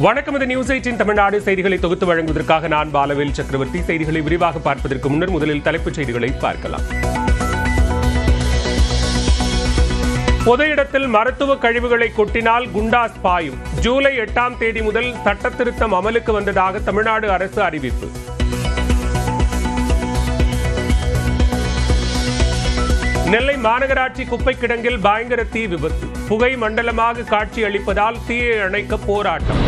வணக்கம். இது நியூஸ் 18 தமிழ்நாடு செய்திகளை தொகுத்து வழங்குவதற்காக நான் பாலவேல் சக்கரவர்த்தி. செய்திகளை விரிவாக பார்ப்பதற்கு முன்னர் முதலில் தலைப்புச் செய்திகளை பார்க்கலாம். பொது இடத்தில் மருத்துவ கழிவுகளை கொட்டினால் குண்டாஸ் பாயும். ஜூலை 8ஆம் தேதி முதல் சட்டத்திருத்தம் அமலுக்கு வந்ததாக தமிழ்நாடு அரசு அறிவிப்பு. நெல்லை மாநகராட்சி குப்பை கிடங்கில் பயங்கர தீ விபத்து. புகை மண்டலமாக காட்சி அளிப்பதால் தீயை அணைக்க போராட்டம்.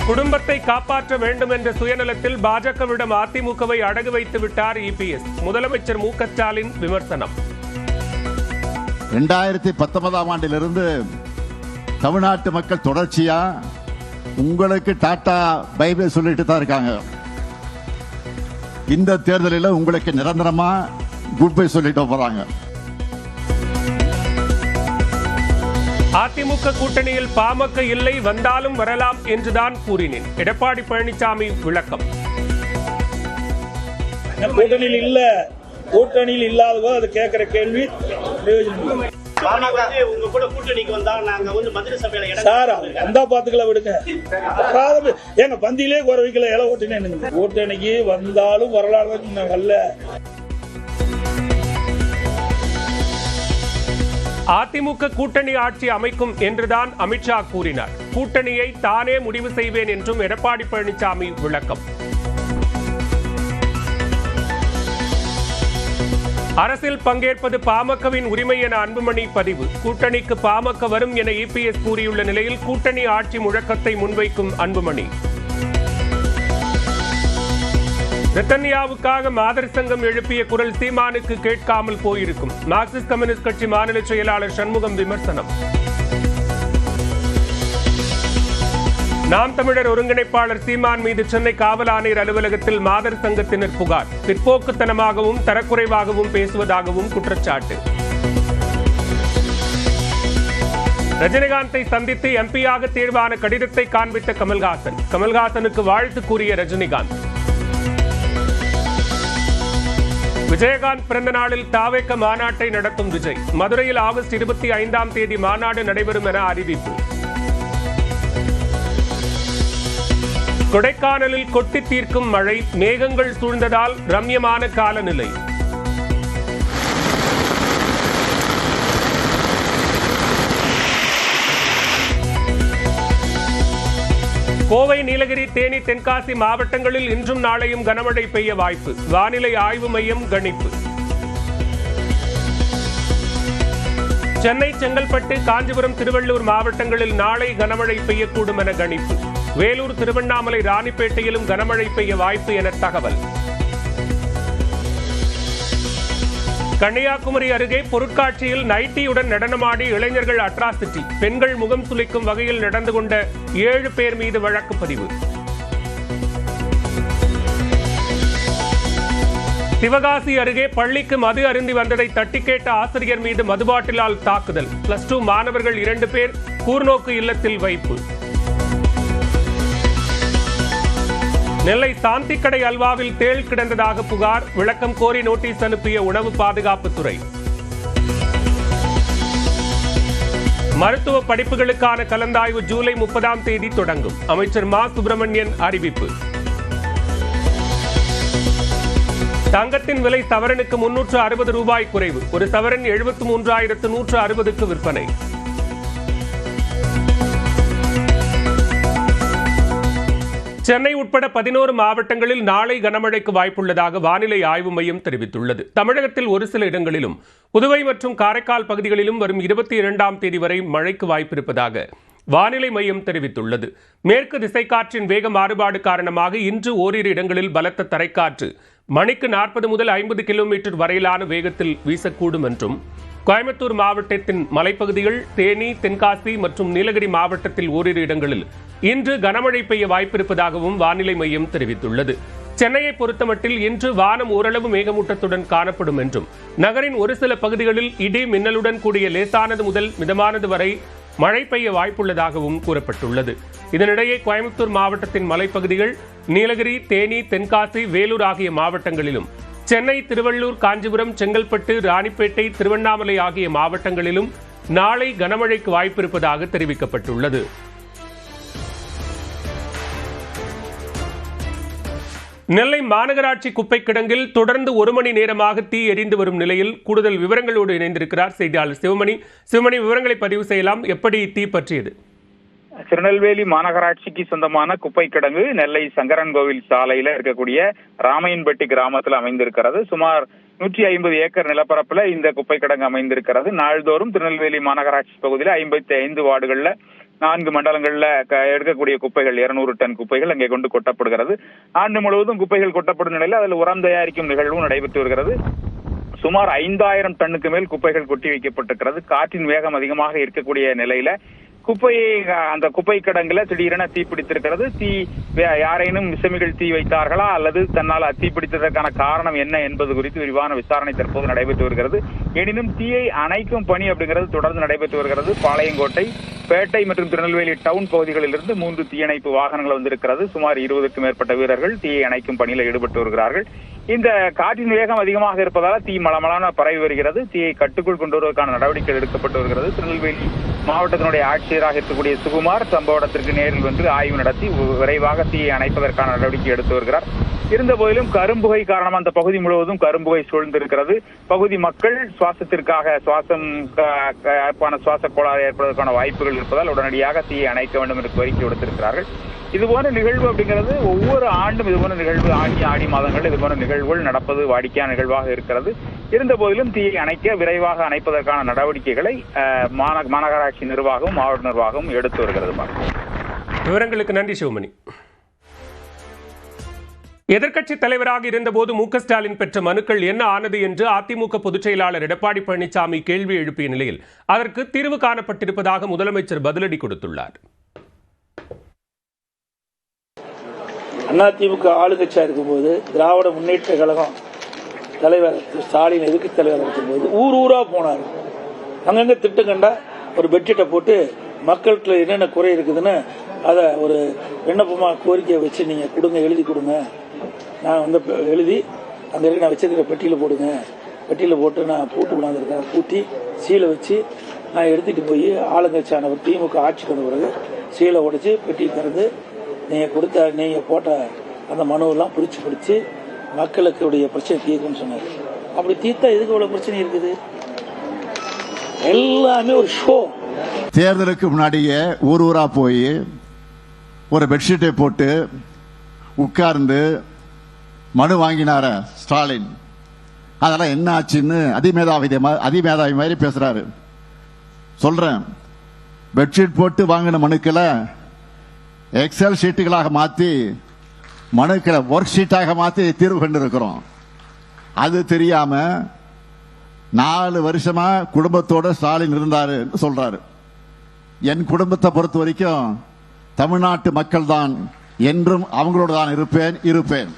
குடும்பத்தை காப்பாற்ற வேண்டும் என்ற சுயநலத்தில் பாஜகவிடம் அதிமுகவை அடகு வைத்து விட்டார் இபிஎஸ். முதலமைச்சர் மு க ஸ்டாலின் விமர்சனம். 2019ஆம் ஆண்டிலிருந்து தமிழ்நாட்டு மக்கள் தொடர்ச்சியா உங்களுக்கு டாடா பை-பை சொல்லிட்டு தான் இருக்காங்க. இந்த தேர்தலில் உங்களுக்கு நிரந்தரமா குட் பை சொல்லிட்டு போறாங்க. அதிமுக கூட்டணியில் பாமக இல்லை, வந்தாலும் வரலாம் என்றுதான் கூறினேன். எடப்பாடி பழனிசாமி விளக்கம். கூட்டணியில் இல்ல, கூட்டணியில் இல்லாத போது அது கேட்கிற கேள்வி பிரயோஜனம். உங்க கூட கூட்டணிக்கு வந்தா நாங்க மந்திரி சபையில சார் வந்தா பாத்துக்கல விடுங்க. எங்க பந்தியிலே குறை வைக்கல, இலை ஓட்டினேன். கூட்டணிக்கு வந்தாலும் வரலாறு அல்ல. அதிமுக கூட்டணி ஆட்சி அமைக்கும் என்றுதான் அமித்ஷா கூறினார். கூட்டணியை தானே முடிவு செய்வேன் என்றும் எடப்பாடி பழனிசாமி விளக்கம். அரசில் பங்கேற்பது பாமகவின் உரிமை என அன்புமணி பதிவு. கூட்டணிக்கு பாமக வரும் என இபிஎஸ் கூறியுள்ள நிலையில் கூட்டணி ஆட்சி முழக்கத்தை முன்வைக்கும் அன்புமணி. நெத்தன்யாவுக்காக மாதர் சங்கம் எழுப்பிய குரல் சீமானுக்கு கேட்காமல் போயிருக்கும். மார்க்சிஸ்ட் கம்யூனிஸ்ட் கட்சி மாநில செயலாளர் சண்முகம் விமர்சனம். நாம் தமிழர் ஒருங்கிணைப்பாளர் சீமான் மீது சென்னை காவல் ஆணையர் அலுவலகத்தில் மாதர் சங்கத்தினர் புகார். பிற்போக்குத்தனமாகவும் தரக்குறைவாகவும் பேசுவதாகவும் குற்றச்சாட்டு. ரஜினிகாந்தை சந்தித்து எம்பியாக தேர்வான கடிதத்தை காண்பித்த கமல்ஹாசன். கமல்ஹாசனுக்கு வாழ்த்து கூறிய ரஜினிகாந்த். விஜயகாந்த் பிறந்த நாளில் தாவேக மாநாட்டை நடத்தும் விஜய். மதுரையில் ஆகஸ்ட் 25ஆம் தேதி மாநாடு நடைபெறும் என அறிவிப்பு. கொடைக்கானலில் கொட்டி தீர்க்கும் மழை, மேகங்கள் சூழ்ந்ததால் ரம்யமான காலநிலை. கோவை, நீலகிரி, தேனி, தென்காசி மாவட்டங்களில் இன்றும் நாளையும் கனமழை பெய்ய வாய்ப்பு. வானிலை ஆய்வு மையம் கணிப்பு. சென்னை, செங்கல்பட்டு, காஞ்சிபுரம், திருவள்ளூர் மாவட்டங்களில் நாளை கனமழை பெய்யக்கூடும் என கணிப்பு. வேலூர், திருவண்ணாமலை, ராணிப்பேட்டையிலும் கனமழை பெய்ய வாய்ப்பு என தகவல். கன்னியாகுமரி அருகே பொருட்காட்சியில் நைட்டியுடன் நடனமாடி இளைஞர்கள் அட்ராசிட்டி. பெண்கள் முகம் சுளிக்கும் வகையில் நடந்து கொண்ட 7 பேர் மீது வழக்கு பதிவு. சிவகாசி அருகே பள்ளிக்கு மது அருந்தி வந்ததை தட்டி கேட்ட ஆசிரியர் மீது மதுபாட்டிலால் தாக்குதல். +2 மாணவர்கள் 2 பேர் கூர்நோக்கு இல்லத்தில் வைப்பு. நெல்லை சாந்திக்கடை அல்வாவில் தேள் கிடந்ததாக புகார். விளக்கம் கோரி நோட்டீஸ் அனுப்பிய உணவு பாதுகாப்புத்துறை. மருத்துவ படிப்புகளுக்கான கலந்தாய்வு ஜூலை 30ஆம் தேதி தொடங்கும். அமைச்சர் மா சுப்பிரமணியன் அறிவிப்பு. தங்கத்தின் விலை சவரனுக்கு 360 ரூபாய் குறைவு. ஒரு சவரன் 73,160க்கு விற்பனை. சென்னை உட்பட 11 மாவட்டங்களில் நாளை கனமழைக்கு வாய்ப்புள்ளதாக வானிலை ஆய்வு மையம் தெரிவித்துள்ளது. தமிழகத்தில் ஒரு சில இடங்களிலும், புதுவை மற்றும் காரைக்கால் பகுதிகளிலும் வரும் 22ஆம் தேதி வரை மழைக்கு வாய்ப்பிருப்பதாக வானிலை மையம் தெரிவித்துள்ளது. மேற்கு திசை காற்றின் வேக மாறுபாடு காரணமாக இன்று ஓரிரு இடங்களில் பலத்த தரைக்காற்று மணிக்கு 40 முதல் 50 கிலோமீட்டர் வரையிலான வேகத்தில் வீசக்கூடும் என்றும், கோயம்புத்தூர் மாவட்டத்தின் மலைப்பகுதிகள், தேனி, தென்காசி மற்றும் நீலகிரி மாவட்டத்தில் ஓரிரு இடங்களில் இன்று கனமழை பெய்ய வாய்ப்பிருப்பதாகவும் வானிலை மையம் தெரிவித்துள்ளது. சென்னையை பொறுத்தமட்டில் இன்று வானம் ஓரளவு மேகமூட்டத்துடன் காணப்படும் என்றும், நகரின் ஒரு சில பகுதிகளில் இடி மின்னலுடன் கூடிய லேசானது முதல் மிதமானது வரை மழை பெய்ய வாய்ப்புள்ளதாகவும் கூறப்பட்டுள்ளது. இதனிடையே கோயம்புத்தூர் மாவட்டத்தின் மலைப்பகுதிகள், நீலகிரி, தேனி, தென்காசி, வேலூர் ஆகிய மாவட்டங்களிலும், சென்னை, திருவள்ளூர், காஞ்சிபுரம், செங்கல்பட்டு, ராணிப்பேட்டை, திருவண்ணாமலை ஆகிய மாவட்டங்களிலும் நாளை கனமழைக்கு வாய்ப்பிருப்பதாக தெரிவிக்கப்பட்டுள்ளது. நெல்லை மாநகராட்சி குப்பை கிடங்கில் தொடர்ந்து 1 மணி நேரமாக தீ எரிந்து வரும் நிலையில் கூடுதல் விவரங்களோடு இணைந்திருக்கிறார் செய்தியாளர் சிவமணி. விவரங்களை பதிவு செய்யலாம். எப்படி தீ பற்றியது? திருநெல்வேலி மாநகராட்சிக்கு சொந்தமான குப்பை கிடங்கு நெல்லை சங்கரன் கோவில் சாலையில இருக்கக்கூடிய ராமையன்பட்டி கிராமத்தில் அமைந்திருக்கிறது. சுமார் 150 ஏக்கர் நிலப்பரப்புல இந்த குப்பை கிடங்கு அமைந்திருக்கிறது. நாள்தோறும் திருநெல்வேலி மாநகராட்சி பகுதியில் 55 வார்டுகள்ல 4 மண்டலங்கள்ல எடுக்கக்கூடிய குப்பைகள் 200 டன் குப்பைகள் அங்கே கொண்டு கொட்டப்படுகிறது. ஆண்டு முழுவதும் குப்பைகள் கொட்டப்படும் நிலையில் அதில் உரம் தயாரிக்கும் நிகழ்வும் நடைபெற்று வருகிறது. சுமார் 5000 டன்னுக்கு மேல் குப்பைகள் கொட்டி வைக்கப்பட்டிருக்கிறது. காற்றின் வேகம் அதிகமாக இருக்கக்கூடிய நிலையில அந்த குப்பை கிடங்குல திடீரென தீ பிடித்திருக்கிறது. யாரேனும் விசமிகள் தீ வைத்தார்களா அல்லது தன்னால் தீப்பிடித்ததற்கான காரணம் என்ன என்பது குறித்து விரிவான விசாரணை தற்போது நடைபெற்று வருகிறது. எனினும் தீயை அணைக்கும் பணி அப்படிங்கிறது தொடர்ந்து நடைபெற்று வருகிறது. பாளையங்கோட்டை, பேட்டை மற்றும் திருநெல்வேலி டவுன் பகுதிகளிலிருந்து 3 தீயணைப்பு வாகனங்கள் வந்திருக்கிறது. சுமார் 20க்கும் மேற்பட்ட வீரர்கள் தீயை அணைக்கும் பணியில் ஈடுபட்டு வருகிறார்கள். இந்த காற்றின் வேகம் அதிகமாக இருப்பதால் தீ மளமளான பரவி வருகிறது. தீயை கட்டுக்குள் கொண்டு வருவதற்கான நடவடிக்கைகள் எடுக்கப்பட்டு வருகிறது. திருநெல்வேலி மாவட்டத்தினுடைய ஆட்சியராக இருக்கக்கூடிய சுகுமார் சம்பவ இடத்திற்கு நேரில் வந்து ஆய்வு நடத்தி விரைவாக தீயை அணைப்பதற்கான நடவடிக்கை எடுத்து வருகிறார். இருந்த போதிலும் கரும்புகை காரணமாக அந்த பகுதி முழுவதும் கரும்புகை சூழ்ந்திருக்கிறது. பகுதி மக்கள் சுவாசத்திற்காக சுவாச கோளாறு ஏற்படுவதற்கான வாய்ப்புகள் இருப்பதால் உடனடியாக தீயை அணைக்க வேண்டும் என்று கோரிக்கை விடுத்திருக்கிறார்கள். இதுபோன்ற நிகழ்வு அப்படிங்கிறது ஒவ்வொரு ஆண்டும் இதுபோன்ற நிகழ்வு ஆடி மாதங்கள் இதுபோன்ற நிகழ்வுகள் நடப்பது வாடிக்கையான நிகழ்வாக இருக்கிறது. இருந்த போதிலும் தீயை அணைக்க விரைவாக அணைப்பதற்கான நடவடிக்கைகளை மாநகராட்சி நிர்வாகம், மாவட்ட நிர்வாகம் எடுத்து வருகிறது. விவரங்களுக்கு நன்றி சிவமணி. எதிர்க்கட்சி தலைவராக இருந்தபோது மு.க. ஸ்டாலின் பெற்ற மனுக்கள் என்ன ஆனது என்று அதிமுக பொதுச் செயலாளர் எடப்பாடி பழனிசாமி கேள்வி எழுப்பிய நிலையில் அதற்கு தீர்வு காணப்பட்டிருப்பதாக முதலமைச்சர் பதிலடி கொடுத்துள்ளார். அதிமுக ஆளுங்கட்சியா இருக்கும்போது திராவிட முன்னேற்ற கழகம் தலைவர் ஸ்டாலின் எதிர்க்கட்சி தலைவர் இருக்கும்போது ஊரா போனார். அங்கங்க திட்டம் கண்டா ஒரு பெட்ஷீட்டை போட்டு மக்களுக்கு என்னென்ன குறை இருக்குதுன்னு அதை ஒரு விண்ணப்பமா கோரிக்கையை வச்சு நீங்க கொடுங்க, எழுதி கொடுங்க, நான் வந்து எழுதி அந்த நான் வச்சிருக்கிற பெட்டியில போடுங்க, பெட்டியில போட்டு நான் பூட்டு கொண்டாந்துருக்கேன், பூட்டி சீலை வச்சு நான் எடுத்துட்டு போய் ஆளுங்கட்சியான திமுக ஆட்சிக்கு வந்த பிறகு சீலை உடைச்சு பெட்டி திறந்து நீங்க போட்ட அந்த மனுவெல்லாம் பிடிச்சு மக்களுக்கு பிரச்சனை தீர்க்கும்னு சொன்னார். அப்படி தீர்த்தா எதுக்கு இவ்வளவு பிரச்சனை இருக்குது? எல்லாமே ஒரு ஷோ. தேர்தலுக்கு முன்னாடியே ஊரா போய் ஒரு பெட்ஷீட்டை போட்டு உட்கார்ந்து மனு வாங்கினார ஸ்டாலின். அதெல்லாம் என்ன ஆச்சுன்னு அதிமேதாவி மாதிரி பேசுறாரு. சொல்றேன், பெட்ஷீட் போட்டு வாங்கின மனுக்களை எக்ஸல் ஷீட்டுகளாக மாற்றி மனுக்களை ஒர்க் ஷீட்டாக மாற்றி தீர்வு கண்டிருக்கிறோம். அது தெரியாம 4 வருஷமா குடும்பத்தோட ஸ்டாலின் இருந்தாரு சொல்றாரு. என் குடும்பத்தை பொறுத்த வரைக்கும் தமிழ்நாட்டு மக்கள் தான் என்றும் அவங்களோட தான் இருப்பேன்.